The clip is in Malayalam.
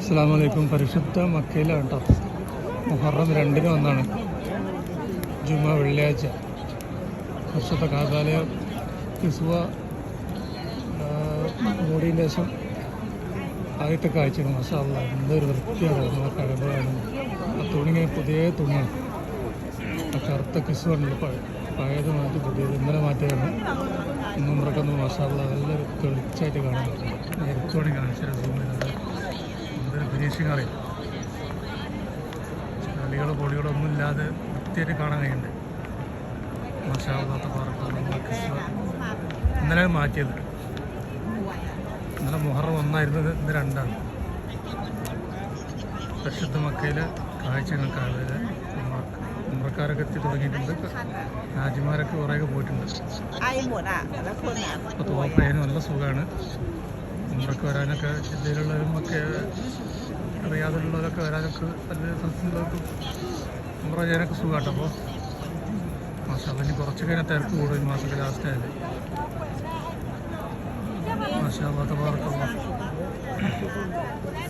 അസ്സലാമു അലൈക്കും. പരിശുദ്ധ മക്കയിലാണ് കേട്ടോ. മുഹറം 2-ന് വന്നാണ് ജുമ വെള്ളിയാഴ്ച. പരിശുദ്ധ കാബാലയം കിസ്വ മൂടിയതിന് ശേഷം ആദ്യത്തെ കാഴ്ചയാണ്. മാഷാ അല്ലാഹ്, എന്തൊരു വൃത്തിയാണ് നമ്മളെ കഴബാണ്. ആ തുണി പുതിയ തുണിയാണ്. ആ കറുത്ത കിസ്വണ്ടല്ലോ, പഴയത് മാറ്റി പുതിയത് ഇന്നലെ മാറ്റിയാണ്. ഇന്നുമ്രക്കൊന്ന് മാഷാ അല്ലാഹ് നല്ല തെളിച്ചായിട്ട് കാണാൻ പറ്റും. എടുത്തോണി കാണിച്ചാൽ സൂം ചെയ്യുന്നത് എന്തൊരു ഫിനിഷിങ് അറിയാം. കളികളോ പൊളികളോ ഒന്നും ഇല്ലാതെ വൃത്തിയായിട്ട് കാണാൻ കഴിയുന്നുണ്ട്. മാഷാ അല്ലാഹ് തബാറക് കിസ്വ ഇന്നലെ മാറ്റിയത്. ഇന്നലെ മുഹറം 1 ഇന്ന് 2. പരിശുദ്ധ മക്കയിലെ കാഴ്ചകൾക്ക് അതായത് ഉമ്രക്കാരൊക്കെ എത്തി തുടങ്ങിയിട്ടുണ്ട്. രാജ്യമാരൊക്കെ കുറേയൊക്കെ പോയിട്ടുണ്ട്. അപ്പോൾ തോപ്പതിന് നല്ല സുഖമാണ്. ഉമ്രക്ക് വരാനൊക്കെ ജില്ലയിലുള്ളവരും ഒക്കെ റിയാദിലുള്ളവരൊക്കെ വരാനൊക്കെ വലിയ സ്ഥലത്തുള്ളവർക്കും ഉമ്ര ചെയ്യാനൊക്കെ സുഖമാട്ടോ. അപ്പോൾ മാഷാ അല്ലാഹ്, ഇനി കുറച്ച് കഴിഞ്ഞാൽ തിരക്ക് കൂടും. ഈ മാസത്തിൽ ലാസ്റ്റ് ആയാലും മാഷാ അല്ലാഹ് തബാറക് അല്ലാഹ്.